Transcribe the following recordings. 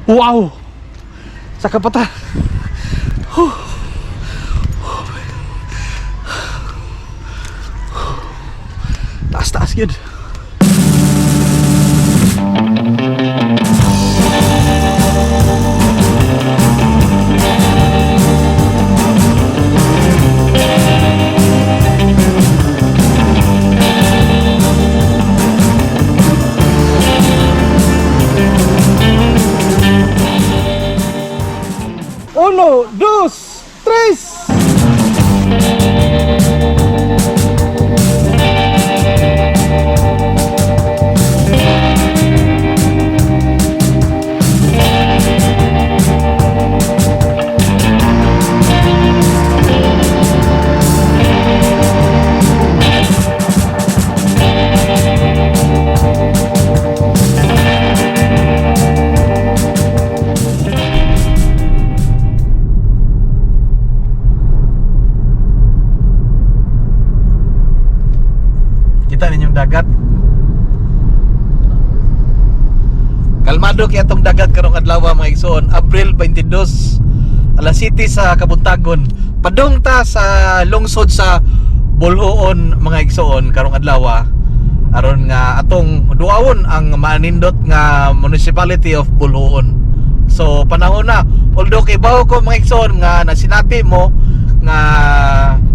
Wow! Sa kapata. Taas-taas yun. Uno, dos, tres. Kita ninyong dagat. Kalmado kaya itong dagat karong adlaw mga igsoon. Abril 22 alas 7 sa Kabuntagon. Padung ta sa lungsod sa Bulhoon mga igsoon karong adlaw. Aron nga atong duawon ang manindot nga Municipality of Bulhoon. So panahon na, although kay bawo ko mga igsoon nga nasinati mo nga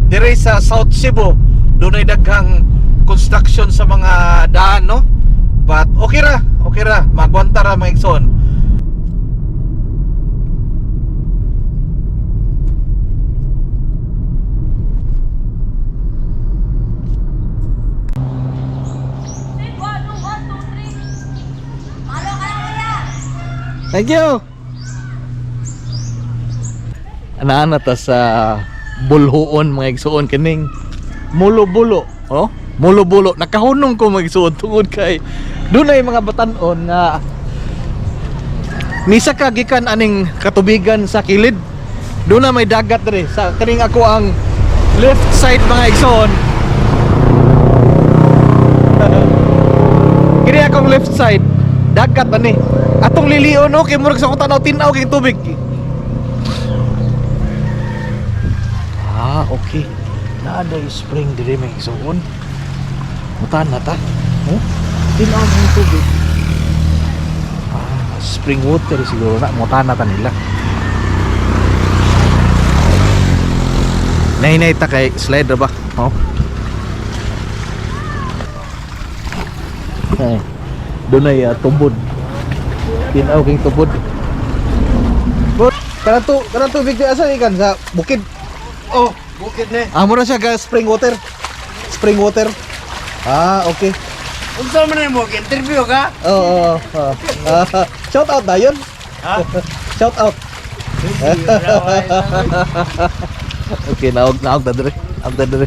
dire sa South Cebu dunay daghang construction sa mga daan, no? But okay ra, magwanta ra mga igsoon. Thank you. Ana-ana ta sa Bulhoon mga igsoon kining Mulo-bulo, oh? Mulo-bulo. Nakahunong ko magsuot tungod kay dunay mga batan-on nga misa ka gikan aning katubigan sa kilid. Doon na may dagat diri sa kaning ako ang left side mga igsoon. Kini akong left side dagat ani. Atong lilion no kay murag sa ko tanaw tinaw kay tubig. Ah, okay. Naaday spring diri mga igsoon. Mutan na ta. Oh? Tinaw ang tubig. Ah, spring water siguro na. Mutan na ta nila. Nahinay ta kay slide ba? Oh. Ay, doon ay tubod. Tinaw king tubod. Kanang tubig di asa ikan sa bukid. Oh, bukid ni. Ah, mura siya ka spring water. Spring water. Ah, okay. Unsa man mo interview ka? Oo. Shout out na yun. Ha? Shout out. Okay, naog na dire. Naog na dire.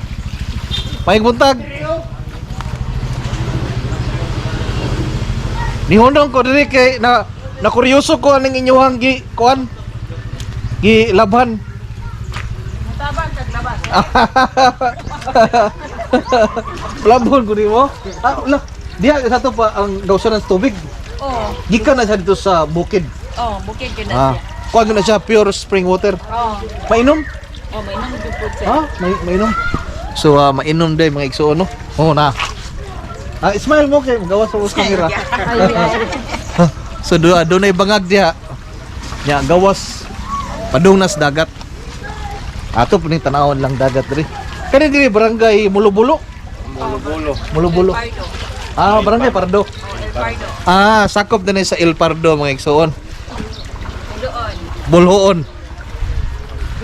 Paing buntag. Nihondong ko dire kay na kuryoso ko aning inyong gi kuan. Gi labhan. Tabang kag labas. Labon ko mo. Ah, lah. Diha sa to pa ang gawson ng tubig. Oh, Gikan na siya dito sa bukid. bukid yun Ah, na siya. kuha na siya pure spring water. Oh, Mainom? may nangyupod siya. Ha? Mainom. So, mainom day mga igsoon, no? Oo na. Ah, smile mo kay gawas sa camera. So, doon ay bangag diha. Nya gawas padung nas dagat. Ato puning tanawon lang dagat diri. Kani diri barangay Mulo-bulo. Mulo-bulo. Pardo. Ah, barangay Pardo. El Pardo. Ah, sakop din sa El Pardo mga igsoon. Doon. Bulhoon.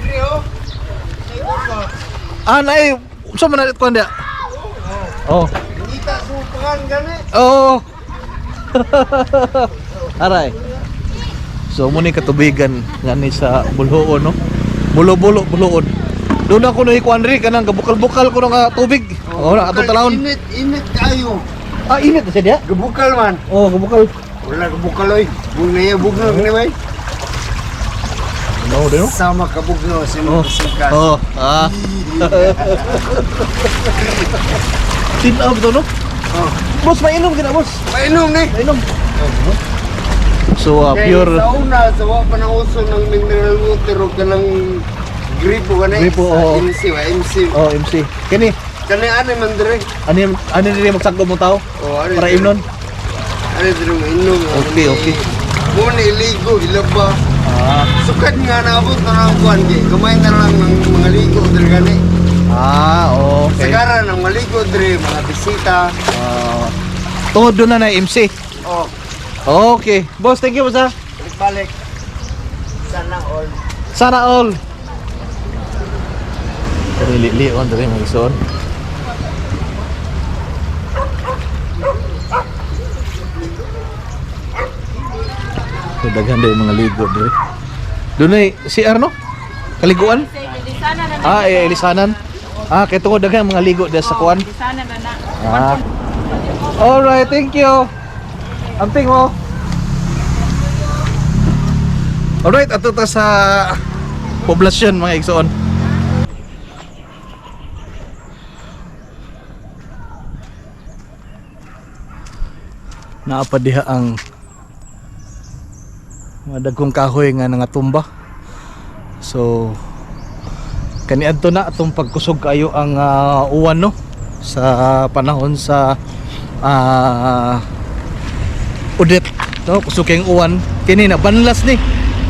Dire oh. Ah, naay unsa man nalit kuan dia? Oh. Kita supangan gani. Oh. Aray. So mo ni katubigan ngani sa Bulhoon, no? Mulo-bulo, Bulhoon. Doon ako na ikuan ri kanang gabukal-bukal ko nga tubig. Oh, na ato talawon. Init kayo. Ah, init na siya dia? Gabukal man. Oh, gabukal. Wala gabukal oy. Bunay bugno ni bay. No, no. Sama ka bugno sa Oh. mga sikat. Oh, ah. Tinaw to, no? Oh. Boss, mainom kita, boss. Mainom ni. Mainom. So pure Sa una, sa wa pa ng uso ng mineral water o kanang gripo ka na. Gripo, oo. MC, MC. oh MC. Kini Kani ano man dire? ano diri magsagdo mo tao O, ano para dire? imnon. Ano dire mo inom? Okay, okay. Muna iligo, ilaba. Ah, Sukad nga naabot na ng kuhan. Kamay na lang ng mga ligo dire gani. okay. Sagaran ng maligo dire, mga bisita. Tungod doon na MC. Oh, Okay. Boss, thank you boss ha. balik. Sana all. Sana all. Li on diri mga ison. Daghan din mga ligo diri. Doon ay CR no? Kaliguan? Lisana na Elisanan. Kay tungod daghan mga ligo diri sa kuan. Lisana na na. Alright, thank you. Amping mo. Alright, ato ta sa poblasyon mga igsoon. Naapa diha ang mga dagkong kahoy nga nangatumba. So kaniadto na atong pagkusog kayo ang uwan no sa panahon sa udet no kusog kayong uwan kini na banlas ni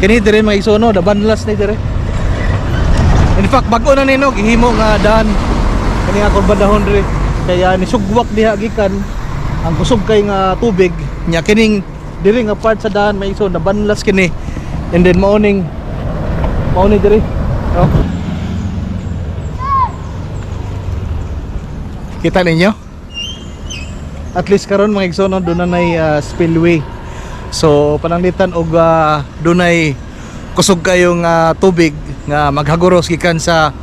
kini dire mga isono da banlas ni dire. In fact bag-o na ni no gihimo nga daan kani nga kurbadahon dire kaya ni sugwak diha gikan ang kusog kay nga tubig nya kining diri nga part sa daan may iso na banlas kini and then mauni dire no? Kita ninyo at least karon mga igsoon doon na spillway so pananglitan og doon ay kusog kayong tubig nga maghaguros gikan sa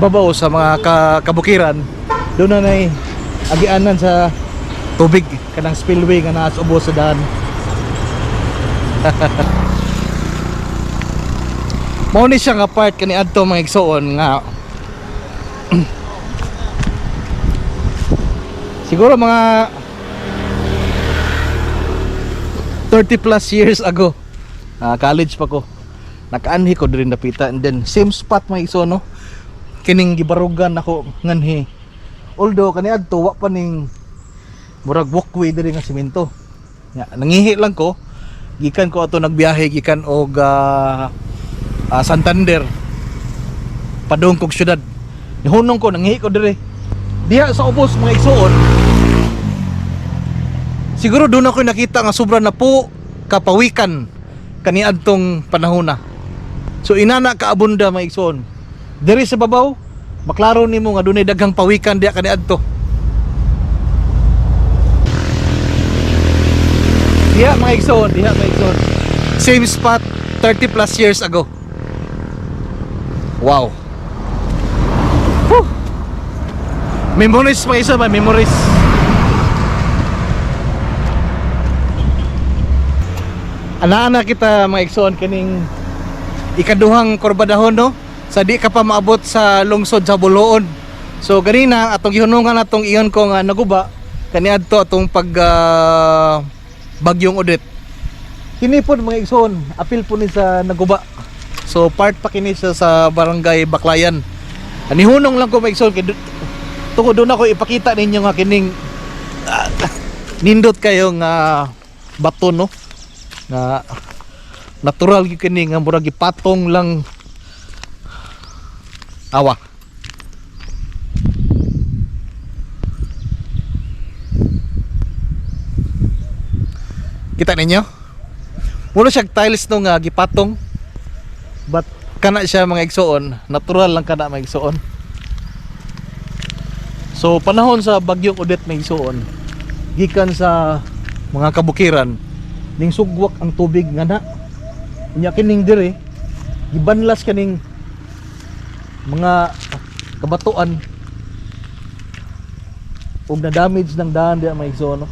babaw sa mga kabukiran doon na agianan sa tubig kanang spillway nga naa sa ubos sa daan. Mao ni siya nga part kani adto mga igsoon nga siguro mga 30 plus years ago college pa ko nakaanhi ko diri napita and then same spot mga igsoon no kining gibarugan ako nganhi although kani adto wa pa ning murag walkway diri nga semento. Nangihi lang ko gikan ko ato nagbiyahe gikan og Santander padung kog syudad. Nihunong ko nangihi ko diri. Diha sa ubos mga igsoon. Siguro doon ako nakita nga sobra na po kapawikan kaniadtong panahon na. So inana ka abunda mga igsoon. Diri sa babaw maklaro nimo nga dunay daghang pawikan diha kaniadto. Diha mga igsoon, same spot 30 plus years ago. Wow. Whew. Memories mga igsoon, memories. Ana-ana kita mga igsoon kining ikaduhang kurbadahon no sa di ka pa maabot sa lungsod sa Buluon. So ganina atong gihunungan atong iyon ko nga naguba kaniadto atong pag bagyong Odette. Kini po mga igsoon, apil po ni sa naguba. So part pa kini sa barangay Baklayan. Anihunong lang ko mga igsoon kay tungod doon ako ipakita ninyo nga kining nindot kayong bato no. Nga natural gyud kini nga murag ipatong lang awa. Kita ninyo? Muna siya tiles nung gipatong. But kana siya mga igsoon, natural lang kana mga igsoon. So panahon sa bagyong Odette mga igsoon, gikan sa mga kabukiran, ning sugwak ang tubig nga na. Unya kining dire, gibanlas kaning mga kabatuan ug na damage ng daan diha mga igsoon no?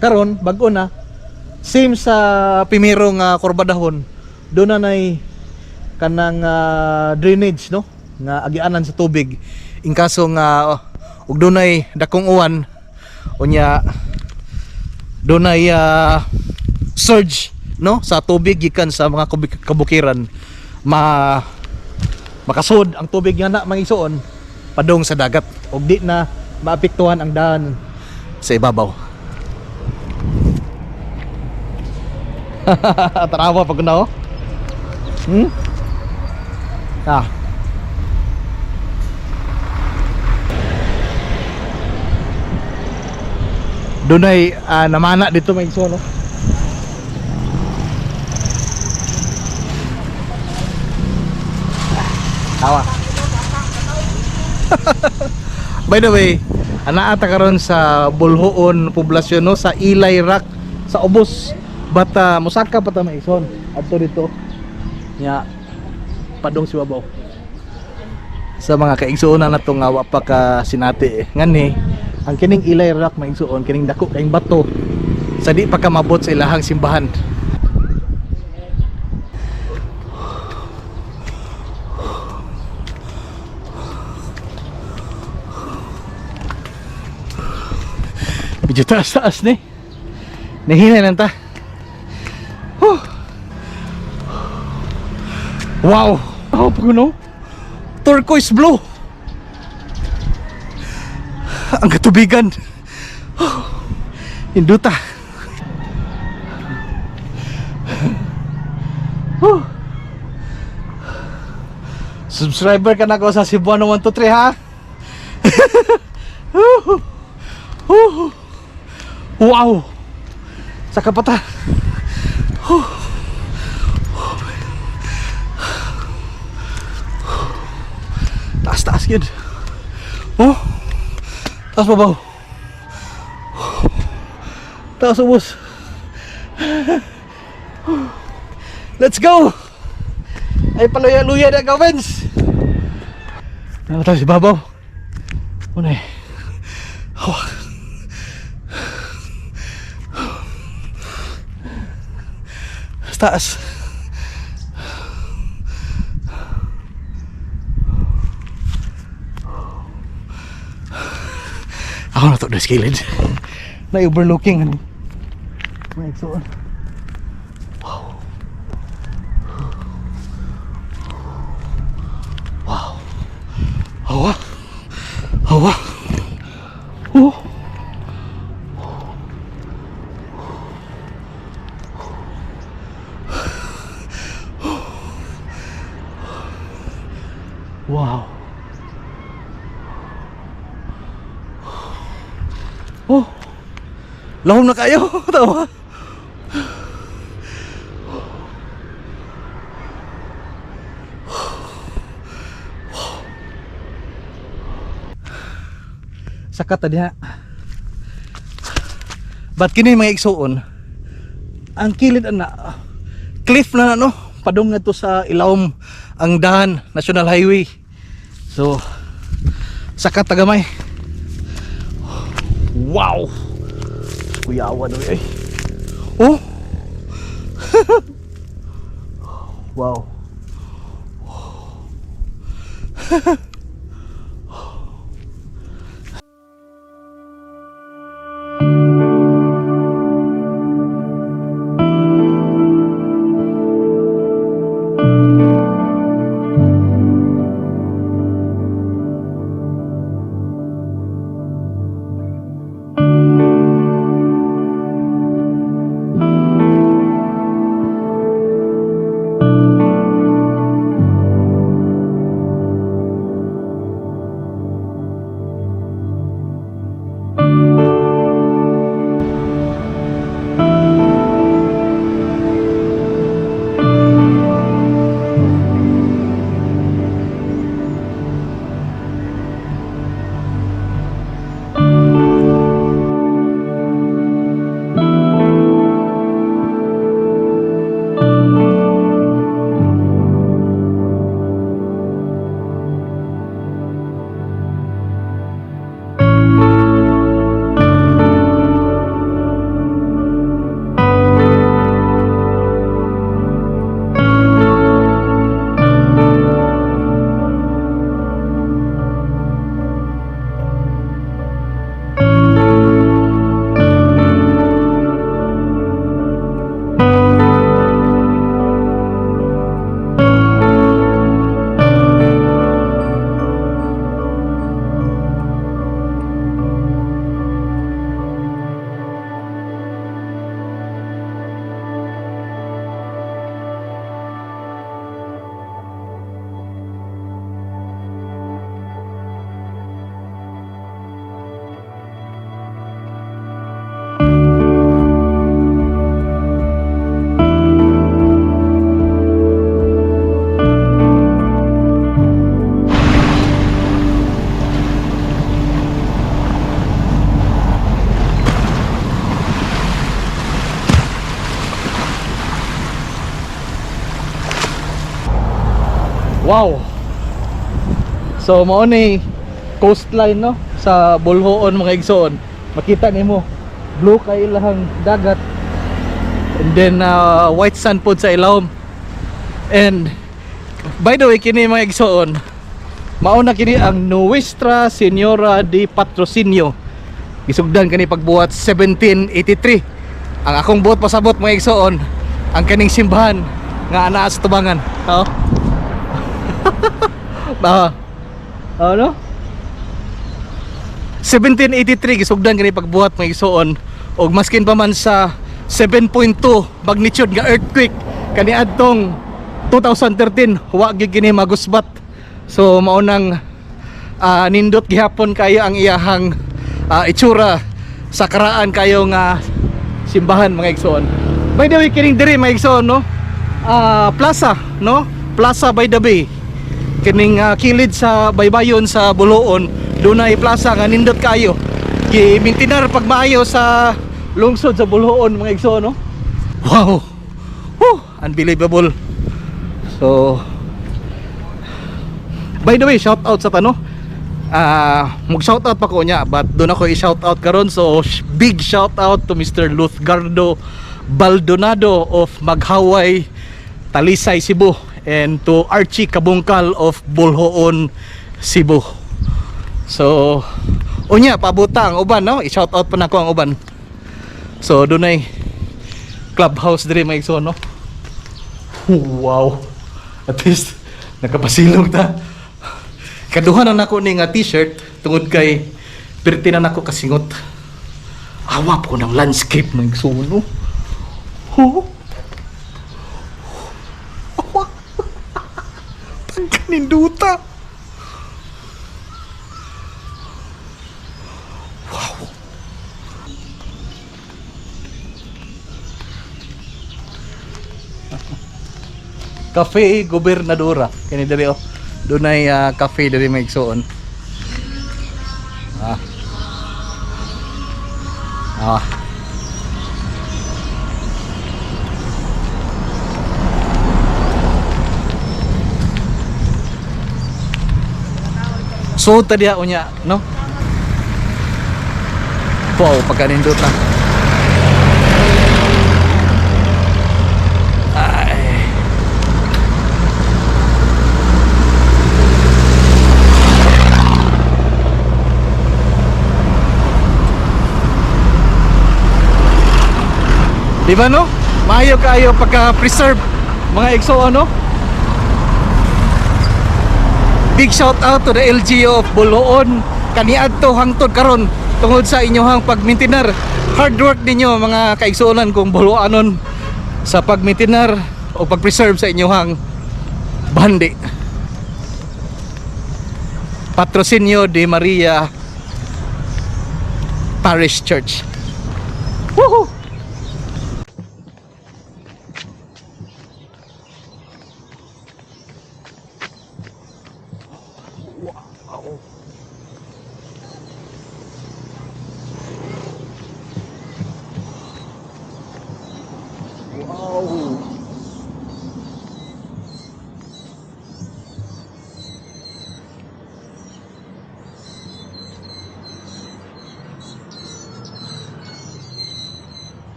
Karon bag-o na same sa pimirong kurbadahon doon na nay kanang drainage no nga agianan sa tubig in kaso nga ug dunay dakong uwan unya dunay surge no sa tubig gikan sa mga kabukiran makasud ang tubig nga na mga igsoon padung sa dagat ug di na maapektuhan ang daan sa ibabaw. Tarawa pag na oh. Ah. Dunay namana dito may igsoon no. Tawa. By the way, ana ata karon sa Bolhoon poblasyon no sa Ilay Rock sa Ubos. Bata musaka pa ta maison adto dito. Nya padong si babaw. Sa mga kaigsuonan nato nga wa pa ka sinati ngani ang kining Ilay Rock maigsuon kining dako kaing bato sa di pa ka mabot sa ilahang simbahan. Medyo taas-taas ni. Nahinay lang ta. Wow! Oh, puno. Turquoise blue. Ang katubigan. Induta. Subscriber ka na ko sa Cebuano 123 ha. Wow! Sa kapata. Taas-taas yun. Oh! Taas babaw. Taas ubos. Let's go! Ay paluya-luya na gawins. Taas si babaw. Unay. Oh. Taas. Ako na to na skilled. Na overlooking. May exoon. Wow. Wow. Hawa. Hawa. Oh. Wow. Oh. Lahom na kayo. Tawa. Sakat tadi ha. Ba't kini mga igsuon? Ang kilid na cliff na no. Padung na to sa ilawom ang dahan National Highway. So sakat tagamay. Wow. Kuyawan oy. Oh. Wow. Wow. So mao ni coastline no sa Bolhoon mga igsoon. Makita nimo blue kay ilahang dagat. And then white sand pod sa ilawom. And by the way kini mga igsoon, mao na kini ang Nuestra Señora de Patrocinio. Gisugdan kani pagbuhat 1783. Ang akong buhat pasabot mga igsoon, ang kaning simbahan nga anaa sa tubangan. Oh. Ano? 1783 gisugdan kani pagbuhat mga igsoon, og maskin pa man sa 7.2 magnitude nga earthquake kani adtong 2013 wa gyud kini magusbat. So mao nang nindot gihapon kayo ang iyahang itsura sa karaan kayo nga simbahan mga igsoon. By the way kining diri mga igsoon no, plaza no, Plaza by the Bay, kining kilid sa baybayon sa Bolhoon, dunay plaza nga nindot kayo gi-maintinar pag maayo sa lungsod sa Bolhoon mga igsoon no. Wow. Unbelievable. So by the way, shout out sa tano. Mag-shout out pa ko niya, but doon ako i-shout out karon. So big shout out to Mr. Luzgardo Baldonado of Maghaway, Talisay, Cebu, and to Archie Kabungkal of Bolhoon, Cebu. So unya pabuta ang uban no, i-shout out pa nako ang uban. So doon ay clubhouse diri mga igsoon no. Wow. At least nakapasilog ta. Kaduha na nako ning t-shirt tungod kay pirti na nako kasingot. Awa po ng landscape ng igsoon no. Awa. Pagkaninduta. Wow. Cafe Gobernadora kini diri oh. Dunay cafe diri may igsoon. So tadi unya no. Wow, pagkaninduta. Diba no? Maayo kayo pagka-preserve mga igsoon no? Big shout out to the LGU of Bolhoon kaniadto hangtod karon tungod sa inyohang pagmaintenar. Hard work ninyo mga kaigsuonan kung Bolhoanon sa pagmaintenar o pag-preserve sa inyohang bandi. Patrocinio de Maria Parish Church. Woohoo!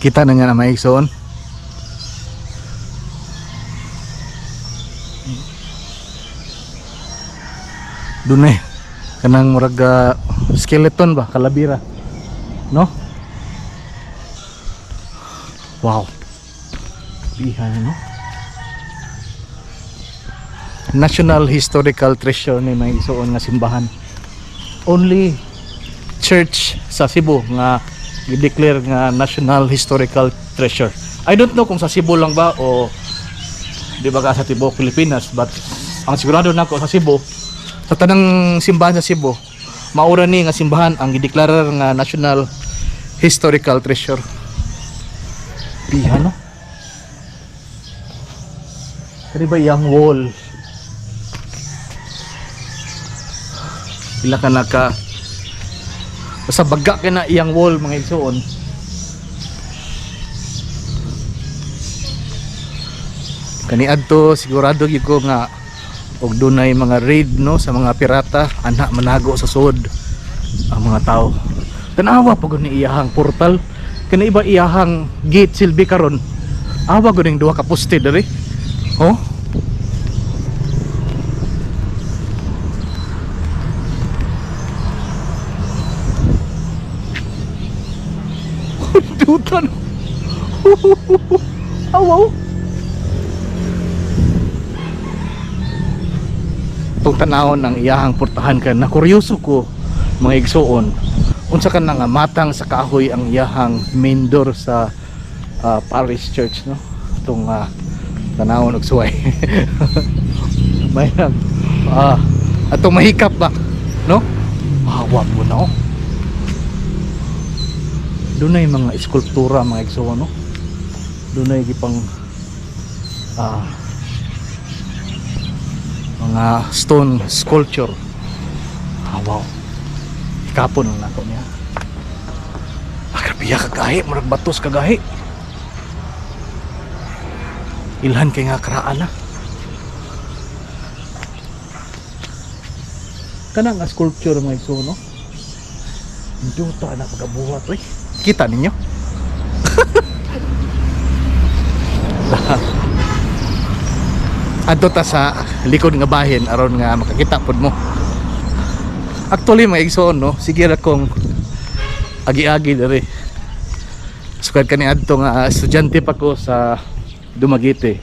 Kita na nga na maigsoon. Dunay kanang murag skeleton ba, kalabira, no? Wow. Bihan, no? National Historical Treasure ni may isuon nga simbahan. Only church sa Cebu nga i-declare nga National Historical Treasure. I don't know kung sa Cebu lang ba o di ba sa tibuok Pilipinas, but ang sigurado nako sa Cebu, sa tanang simbahan sa Cebu, maura ni nga simbahan ang i-declare nga National Historical Treasure. Pihan, no? Kani ba iyang wall? Pila ka naka basta baga ka na iyang wall mga igsoon. Kani adto sigurado gyud ko nga og dunay mga raid, no, sa mga pirata ana manago sa sud ang mga tao. Tanawa pag ni iyahang portal, kani iba iyahang gate silbi karon. Awa gud ning duha ka poste diri. Oh. Dutan. Awaw. Itong tanawon ang iyahang portahan ka na kuryoso ko mga igsoon unsa ka nga matang sa kahoy ang iyahang main door sa parish church, no? Itong tanawon og suway. May atong mahikap ba, no? Hawa mo na, oh. Dunay mga eskultura mga igsoon, no? Dunay gipang mga stone sculpture. Wow. Ikapon lang nato niya. Grabe kagahi, murag batos kagahi. Ilhan kay nga karaan na. Kana nga sculpture mga igsoon, no? Duta na pagabuhat, oy. Kita ninyo? Adto ta sa likod nga bahin aron nga makakita pod mo. Actually mga igsoon, no, sige ra kong agi-agi diri. Sukad kani adto nga estudyante pa ko sa Dumaguete.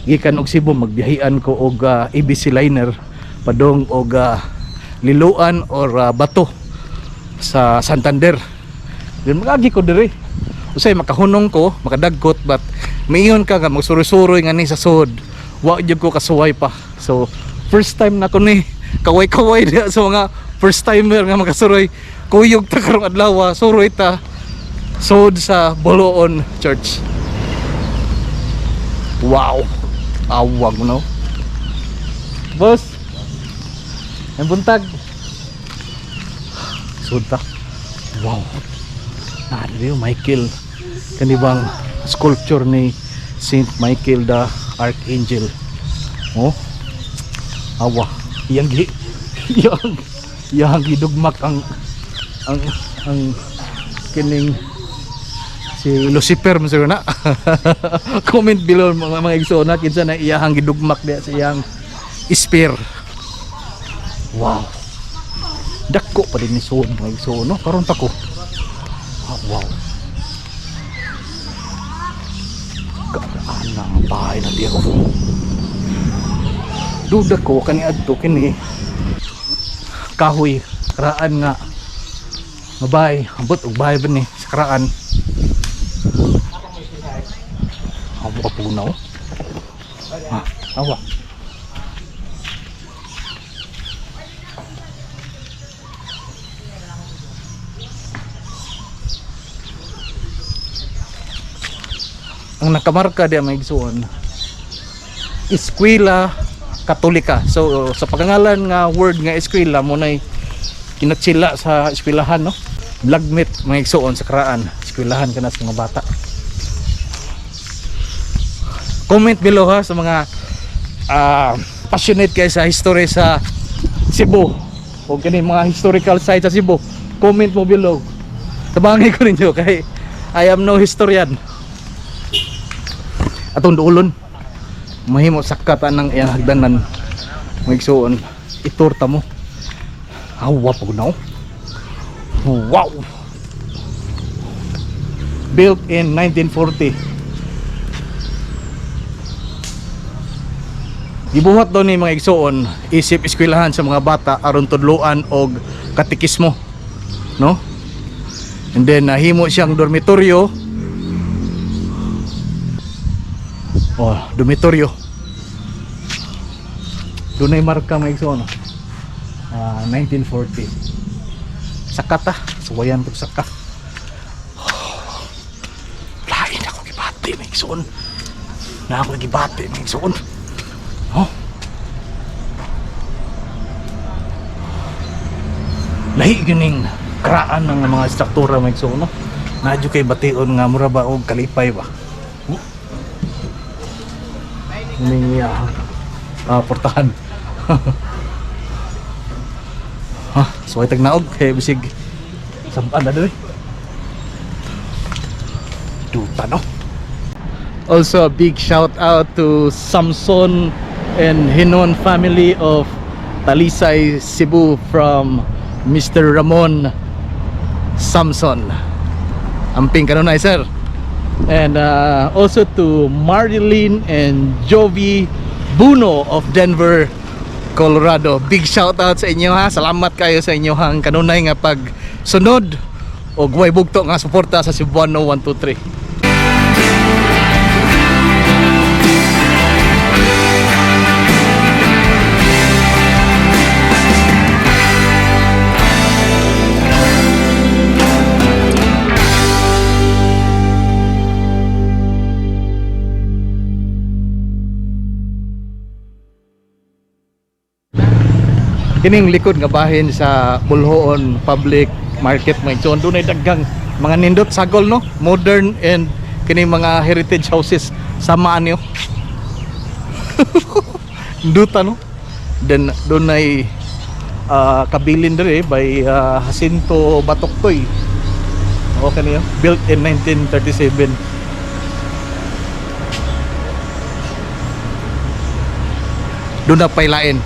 Gikan og Cebu magbiyahian ko og ABC liner padong og Liloan or Bato sa Santander. Then magagi ko diri. Usay makahunong ko, makadagkot, but miingon ka nga magsuroy-suroy nga ni sa sud. Wa jud ko kasuway pa. So first time na ko ni kaway-kaway diha sa mga first timer nga makasuroy. Kuyog ta karong adlaw, suroy ta sud sa Boloon Church. Wow. Awag mo, no? Boss. Ang buntag. Sud ta. Wow. Rio Michael, kanibang sculpture ni Saint Michael the Archangel. Oh, awa, yang gidugmak ang kining si Lucifer mo na. Comment below mga igsoon na kinsa na iyahang gidugmak diya sa iyang spear. Wow, dako pa din ni Son mga igsoon, no? Karon pa ko. Wow. Kagaan na ang bahay na diya ko. Duda ko kani adto kini kahoy karaan nga mabay ambot og bahay ba ni sa karaan. Amo ka punaw. Awa. Ang nakamarka diya may igsoon Eskwela Katolika. So sa pagangalan nga word nga eskwela mo nay kinatsila sa eskwelahan, no? Lagmit mga igsoon sa karaan. Eskwelahan kana sa mga bata. Comment below ha sa mga passionate kay sa history sa Cebu o kini mga historical sites sa Cebu. Comment mo below. Tabangay ko ninyo kay I am no historian. Atong duulon mahimo sakatan ng iyang hagdanan mga igsoon. Iturta mo. Hawa po na. Wow. Built in 1940. Gibuhat daw ni mga igsoon isip eskwelahan sa mga bata aron tudloan og katikismo, no? And then nahimo siyang dormitoryo. Oh, dormitoryo. Dunay marka mga igsoon. 1940. Sakata, suwayan pud saka. Lain ako gibati mga igsoon. Na ako gibati mga igsoon. Oh. Lahi gining kraan ng mga struktura mga igsoon, no? Nadyo kay bation nga mura ba og kalipay ba? Ning portahan. Ha, suway tag naog kay bisig sampan na doy. Duta no. Also a big shout out to Samson and Hinon family of Talisay, Cebu from Mr. Ramon Samson. Amping kanunay sir. And also to Marilyn and Jovi Buno of Denver, Colorado. Big shout out sa inyo ha. Salamat kayo sa inyong kanunay nga pag sunod o way bugto nga suporta sa Cebuano 123. Kining likod nga bahin sa Bulhoon Public Market mga igsoon, dunay daggang mga nindot sagol no, modern and kining mga heritage houses samaan niyo. Duta no. Then dunay kabilin dire by Jacinto Batoctoy. Okay niyo, built in 1937. Doon na pailain.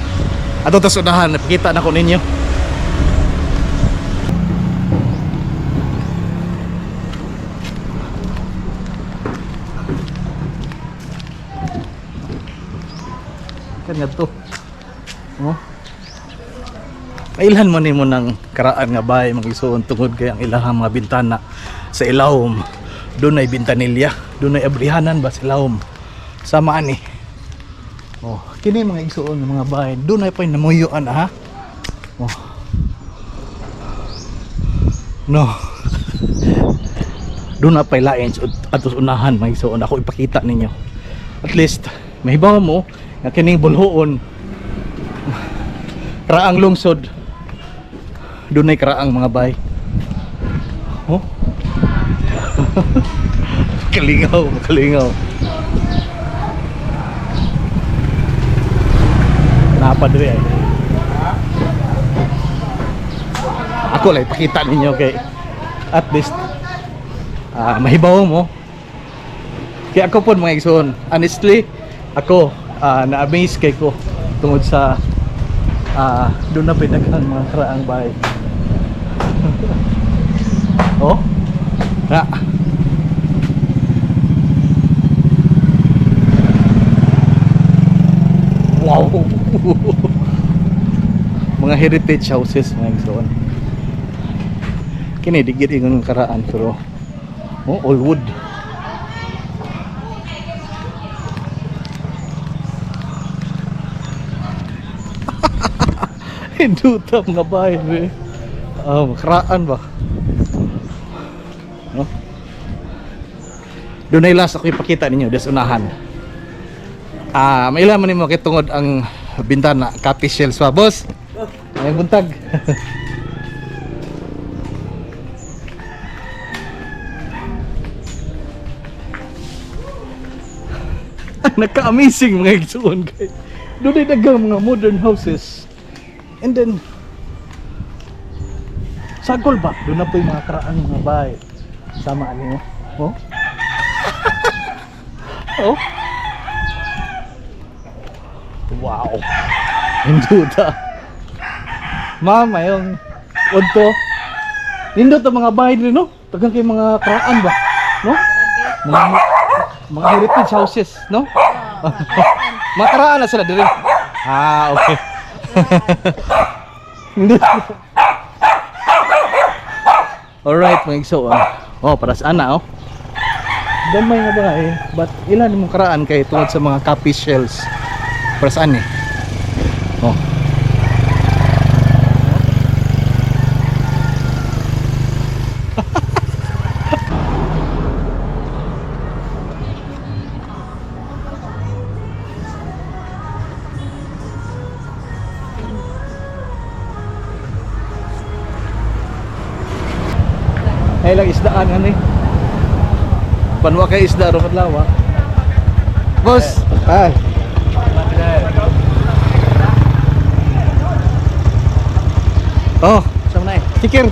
Ato tas unahan, napakita na ko ninyo. Kanya to. Oh. Kailhan mo nimo ng karaan nga bahay mga igsoon tungod kay ang ilahang mga bintana sa ilawom. Doon ay bintanilya, doon ay abrihanan ba sa ilawom. Samaan ni. Oh, kini mga igsoon ng mga bahay, doon ay pa namuyuan ha. Oh. No. Doon na pa lain atos unahan mga igsoon, ako ipakita ninyo. At least mahibaw mo nga kining Bulhoon karaang lungsod. Doon ay karaang mga bahay. Oh. Kalingaw, kalingaw. Napadre ay. Ako lang ipakita ninyo kay at least mahibaw mo. Kaya ako po mga igsoon, honestly ako na-amaze kay ko tungod sa doon na pinagang mga karaang bahay. Oh na wow. Mga heritage houses mga igsoon. Kini digit ingon karaan pero all wood. Hinduta mga bahay eh. Karaan ba? No? Doon ay last ako ipakita ninyo des unahan. May ilan man nimo kitungod ang bintana copy shells pa boss. Ay buntag. Naka-amazing mga igsoon kay. Doon ay dagang mga modern houses. And then sagol ba? Doon na po yung mga karaan mga bahay. Sama niyo. Oh. Oh. Wow. Induda. Mama yung unto. Nindot ang mga bahay rin, no? Tagang kay mga karaan ba? No? Mga heritage houses, no? Mga karaan na sila diri. Ah, okay. Nindot. Alright, mga igsoon. Oh, para sa ana, oh. Damay nga ba eh. But ilan mong karaan kay tungod sa mga copy shells. Para saan eh? Oh. Ay lang isdaan ani. Panwa kay isda ro kadlaw. Boss, ay. Oh, sama na eh. Sticker.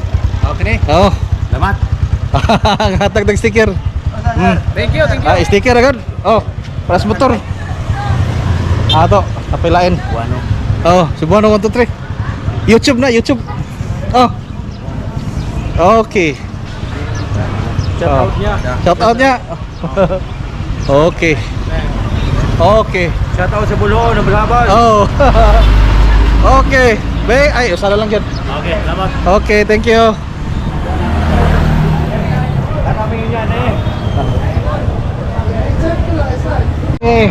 Okay ni. Oh. Salamat. Hatag ng sticker. Thank you, thank you. Ah, sticker agad. Oh, paras motor. Ato, tapilain. Buano. Oh, Subuano 1 2 3. YouTube na, YouTube. Oh. Okay. Shout out niya. Shout out niya. Okay. Okay. Shout out sa Bulo, na Balabal. Oh. Okay. Be, ay, usala lang yan. Okay, salamat. Okay, thank you. Kami yan eh. Eh.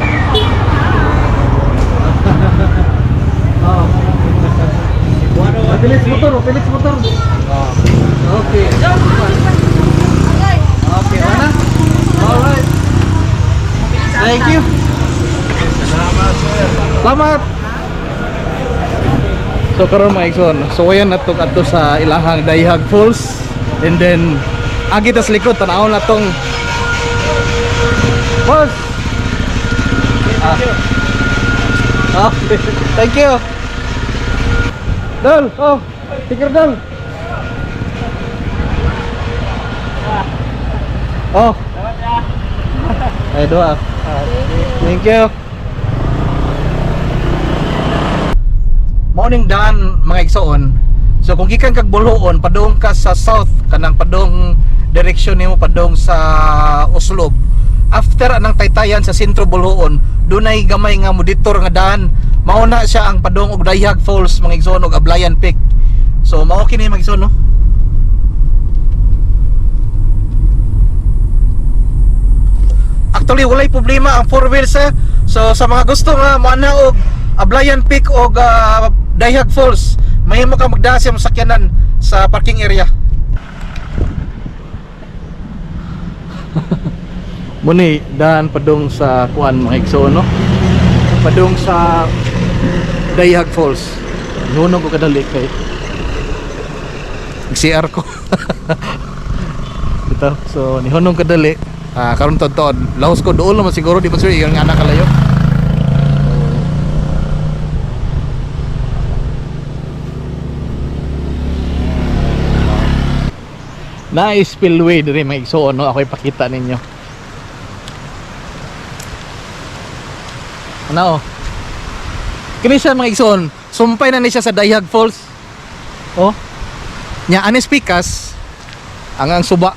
Buano. Felix motor, Felix motor. Okay. Okay, mana? Alright. Thank you. Salamat, sir. Selamat. So karon mga igsoon, so ayan nato kadto sa ilahang Dayhag Falls, and then agi tas likod tan-aw na tong boss. Ah. Okay. Thank you. Dol, oh, sticker dol. Oh. Ay doa. Thank you. Morning daan mga igsoon. So kung gikan kag Bulhoon padung ka sa south kanang padung direksyon nimo padung sa Oslob. After anang taytayan sa sentro Bulhoon, dunay gamay nga monitor nga daan. Mao na siya ang padung og Dayhag Falls mga igsoon og Ablayan Peak. So mao kini mga igsoon, no. Actually walay problema ang 4 wheels eh. So sa mga gusto nga moana og Ablayan Peak og Dayhag Falls, mahimo ka magdaan sa masakyanan sa parking area. Muni daan padung sa kuan mga igsoon, no. Padung sa Dayhag Falls. Nuno ko kadali kay CR ko. Ito, so nihunong kadali. Karon tod lahos ko doon naman siguro di man sure yung anak kalayo. Na spillway dire may igsoon, no, ako ipakita ninyo. Ano? Kini siya mga igsoon, sumpay na ni siya sa Dayhag Falls. Oh. Nya anis pikas ang suba.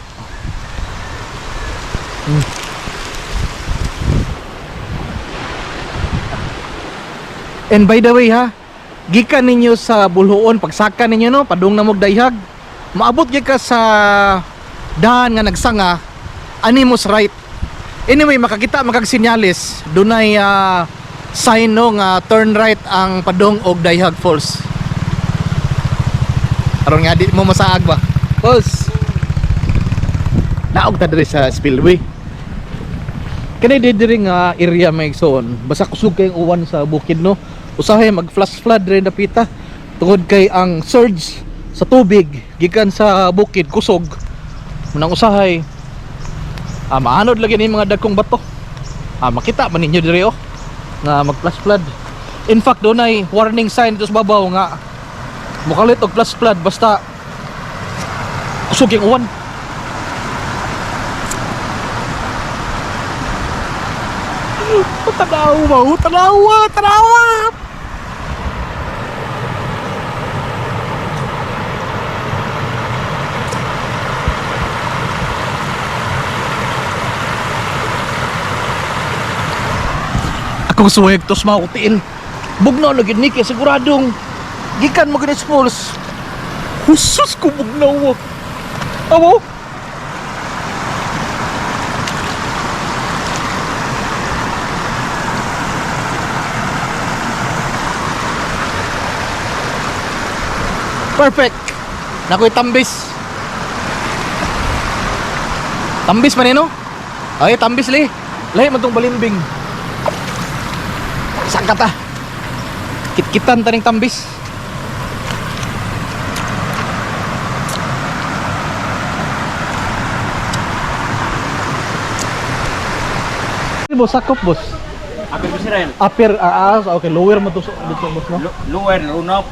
And by the way ha, gikan ninyo sa Bulhoon, pagsaka ninyo, no, padung na mog Dayhag, maabot gyud ka sa daan nga nagsanga animos right. Anyway, makakita makagsinyalis dunay sign, no, nga turn right ang padung og Dayhag Falls. Aron nga di mo masaag ba? Falls. Naog ta diri sa spillway. Kani diri nga area may igsoon, basta kusog kay uwan sa bukid, no. Usahay mag flash flood rin napita tungod kay ang surge sa tubig gikan sa bukid kusog. Munang usahay maanod lagi ni mga dagkong bato. Makita man ninyo diri, oh, nga mag flash flood. In fact dunay warning sign dito sa babaw nga mukalit og flash flood basta kusog yung uwan. Tanawa, tanawa, tanawa. Akong suwag tos mautiin. Bugnaw na gid ni kay siguradong gikan mo gid falls. Husus ko bugnaw. Amo? Perfect. Nakoy tambis. Tambis man no? Ay, tambis li. Lahi man tong balimbing. Saan ka ta? Kit-kitan taning tambis. Boss, sakop boss. Apir Bisrael. Upper, okay, lower mo to dito boss no? Lower, Lunop.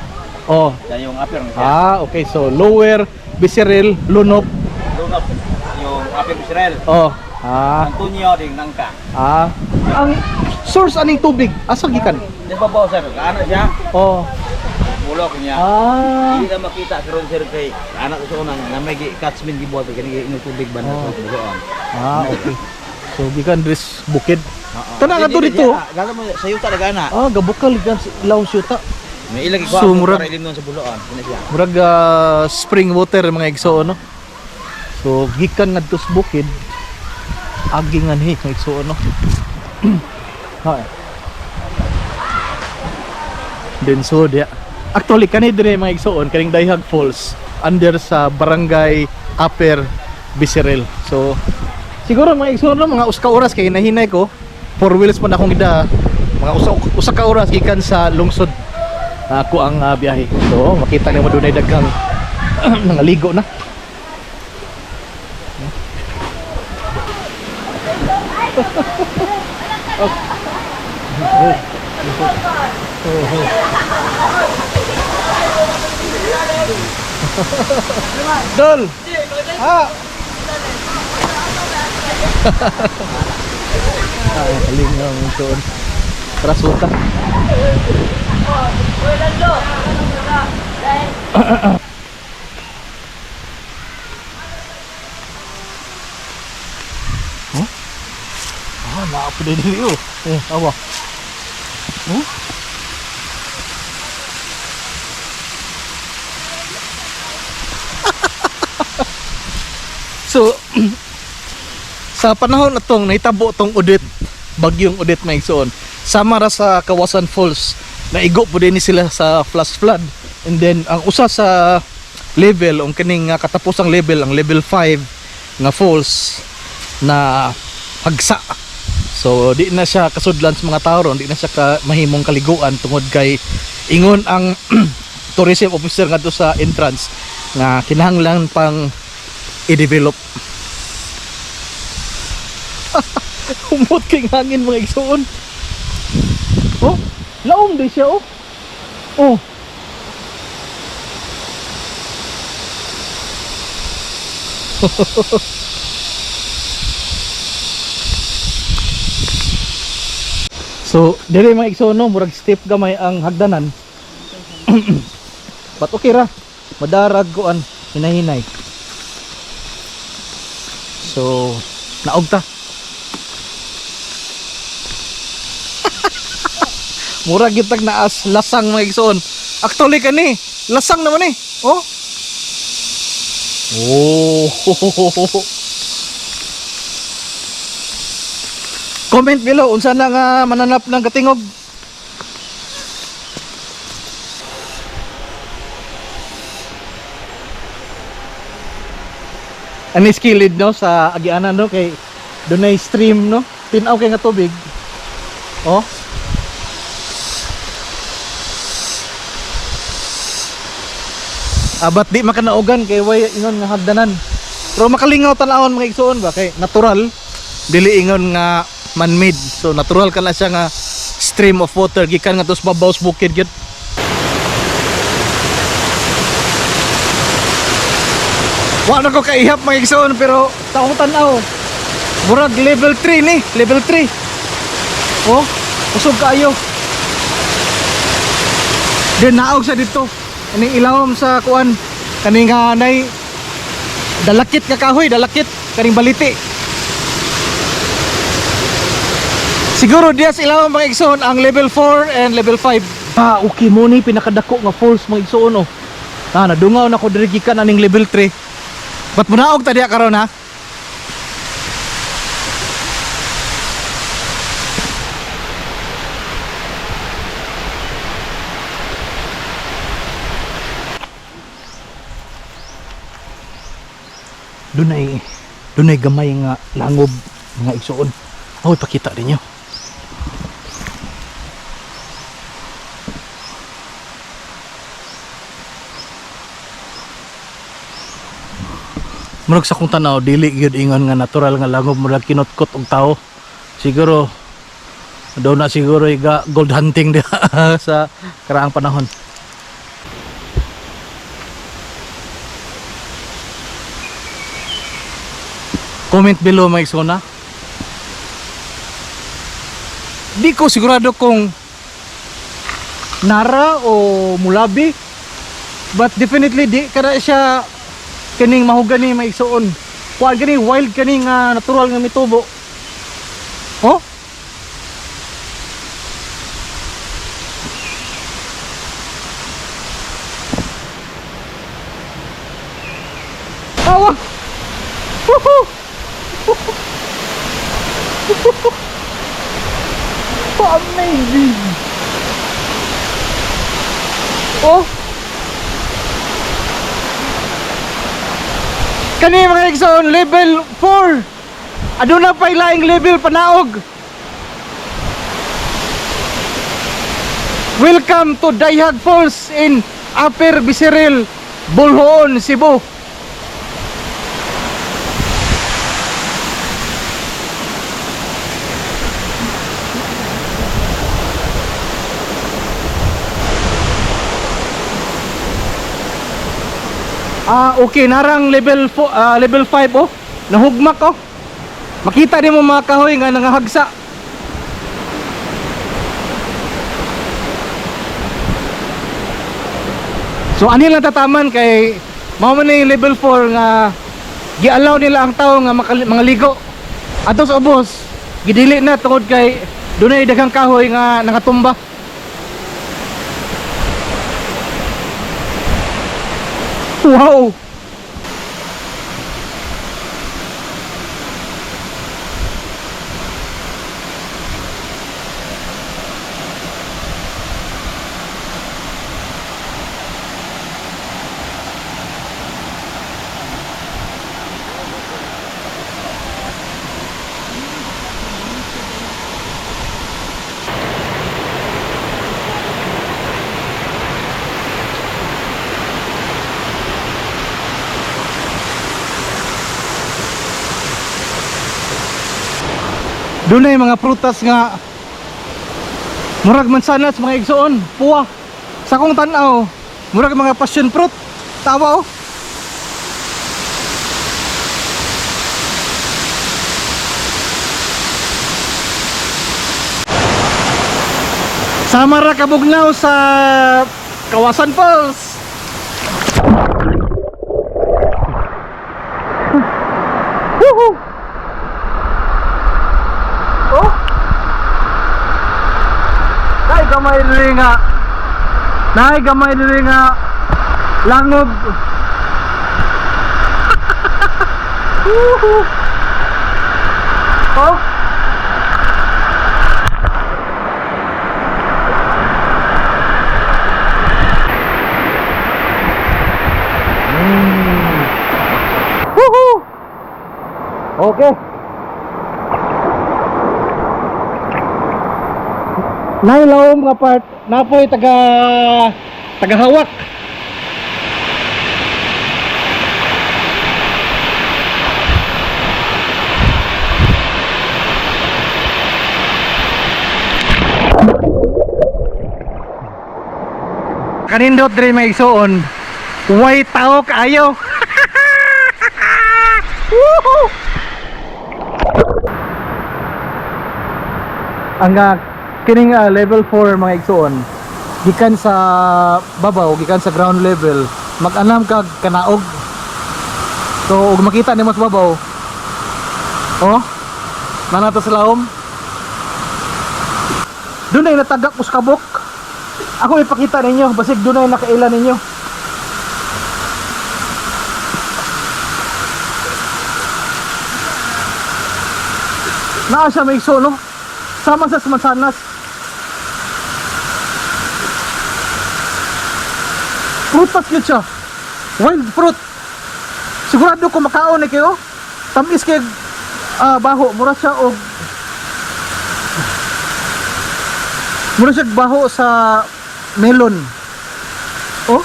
Oh. Yan yung apir niya. Okay, so lower, Bisiril, Lunop. Lunop. Yung Apir Bisrael. Oh. Antonio ding nangka. Ang source aning tubig, asa gikan? Di ba po sir? Ano siya? Oh. Bulok niya. Hindi na makita karon sir kay anak ko sa unang na may catchment gibuhat kani ino tubig banda sa bugoan. Okay. So gikan dres bukid. Tanang ato dito. Gala mo sa yuta dagana. Gabukal gikan ilaw syuta. May ilagi So, ko murag- para ilim nun sa buloan. Kina siya. Murag spring water mga igsoon no. So gikan ngadto sa bukid. Agingan hi mga igsoon no. Ha. Then so dia. Actually kani dire mga igsoon kaning Dayhag Falls under sa barangay Upper Bisiril. So siguro mga igsoon no, mga usa ka oras kay nahinay ko. 4 wheels pa na akong ida. Mga usa ka oras gikan sa lungsod. Ako ang biyahe. So makita niyo mo dunay daghang nangaligo na. Dol. Kalingong ito. Trasuta. Naapo din dito. Awa. So, sa panahon na tong nahitabo tong Odette, bagyong Odette may igsoon, sama ra sa Kawasan Falls, naigo po din sila sa flash flood. And then ang usa sa level, ang kining katapusang level, ang level 5 nga falls na hagsa. So di na siya kasudlan sa mga tao ron, di na siya mahimong kaliguan tungod kay ingon ang tourism officer ngadto sa entrance nga kinahanglan pang i-develop. Humot king hangin mga igsoon. Oh, laom di siya oh. Oh. So, dire mga igsoon no, murag steep gamay ang hagdanan. But okay ra. Madarag ko an hinahinay. So, naog ta. Murag gitag naas lasang mga igsoon. Actually kani, lasang naman eh. Oh. Oh. Comment below unsa na nga mananap ng katingog. Ani skilled no sa agianan no kay dunay stream no. Tinaw kay nga tubig. Oh. Abat di makanaugan kay way ingon nga hagdanan. Pero makalingaw tanawon mga igsoon ba kay natural dili ingon nga man-made. So natural ka na siya nga stream of water gikan nga tos babaw sa bukid gyud. Wa na ko kaihap mga igsoon pero taong tanaw. Murag level 3 ni, level 3. Oh, usog kayo. Then naog sa dito. Kaning ilawom sa kuan. Kaning nay dalakit ka kahoy, dalakit kaning baliti. Siguro diya sa ilawom mga igsoon ang level 4 and level 5. Ah, okay mo ni pinakadako nga falls mga igsoon oh. Nadungaw na ko diri gikan aning level 3. Ba't mo naog ta diya karon ha? Dunay gamay nga langob mga igsoon. Aw ipakita ninyo. Murag sa kong tanaw dili gyud ingon nga natural nga langob murag kinutkot og tao. Siguro daw na siguro iga gold hunting diha sa karaang panahon. Comment below mga igsona. Di ko sigurado kung Nara o Mulabi, but definitely di kada siya kaning mahugani mga igsoon. Kuan kani wild kani nga natural nga mitubo. Oh? Awa! Woohoo! Amazing! Oh! Kani mga igsoon level 4. Aduna pa ilaing level panaog. Welcome to Dayhag Falls in Upper Bisiril, Bolhoon, Cebu. Okay, narang level 4, level 5 oh. Nahugmak oh. Makita din mo mga kahoy nga nangahagsa. So ani lang tataman kay mao man yung level 4 nga gi-allow nila ang tao nga mangaligo. Ato sa ubos, gidili na tungod kay dunay daghang kahoy nga nakatumba. Wow! Dunay mga prutas nga murag mansanas mga igsoon, puwa. Sa kong tanaw, murag mga passion fruit. Tawa oh. Sama ra kabugnaw sa Kawasan Falls. Woohoo! Gamay diri nga naay gamay diri nga langob. Oh okay. Nailawom nga part, napoy tagahawak. Kanindot diri may igsoon, way tao kaayo. Woohoo! ang kining level 4 mga igsoon gikan sa babaw, gikan sa ground level mag-anam kag kanaog. So ug makita nimo sa babaw, oh nanato sa lahom dunay natagak puskabok. Ako ipakita ninyo basig dunay nakailan ninyo. Naa siya may igsoon, no? Sama sa mansanas. Prutas yun siya. Wild fruit. Sigurado ko makaon na kayo. Tamis kay baho. Mura siya og baho sa melon. Oh,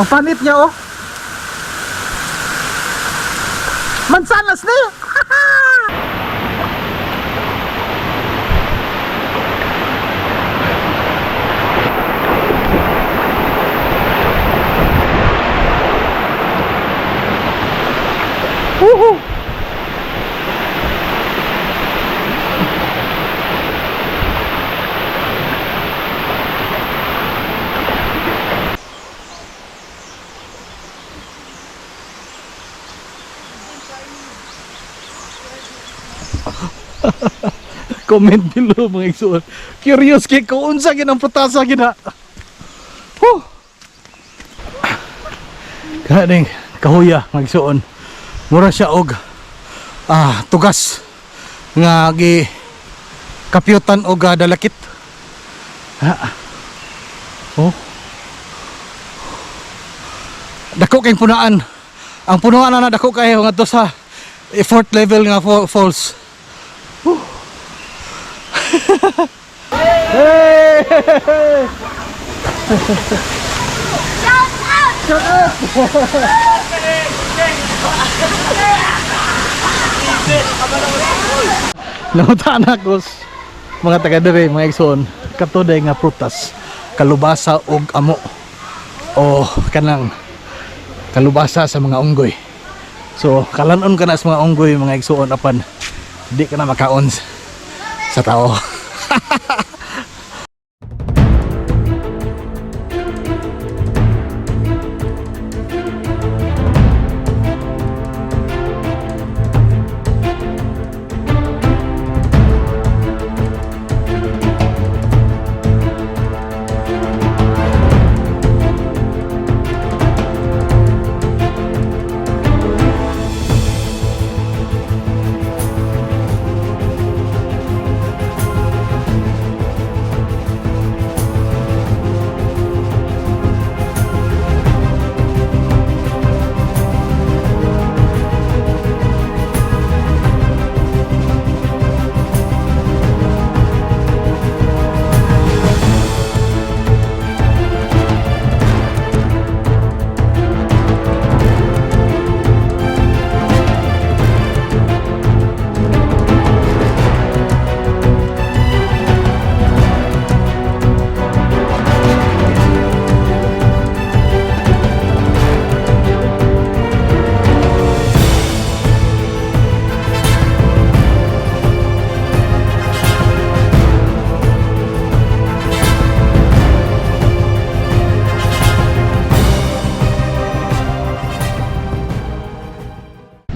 ang panit niya, oh. Mansanas ni. Woohoo! Comment below mga igsoon. Curious kay ko unsa gid ang putasa gina. Kaning kahuya mga igsoon. Mura siya og tugas nga gi kapyutan og dalakit. Oh. Dako kay punaan. Ang punuan na dako kay ngadto sa 4th level nga falls. Hey! Shut up! Nangutaan ako mga taga dere mga igsoon katuday nga prutas, kalubasa og amo o kanang kalubasa sa mga unggoy. So kalanon ka na sa mga unggoy mga igsoon apan di ka na makaon sa tao.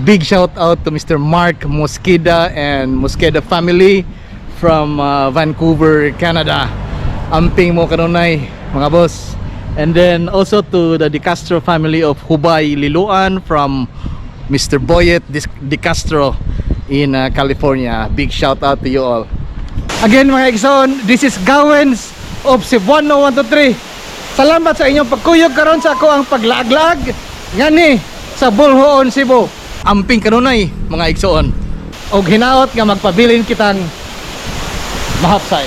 Big shout out to Mr. Mark Mosqueda and Mosqueda family from Vancouver, Canada. Amping mo kanunay mga boss. And then also to the De Castro family of Hubay, Liloan from Mr. Boyet De Castro in California. Big shout out to you all. Again mga igsoon, this is Gawens of Cebuano 123. Salamat sa inyong pagkuyog karon sa ako ang paglaag-laag ngani sa Bulhoon, Cebu. Amping kanunay mga igsoon og hinaot nga magpabilin kitang mahapsay.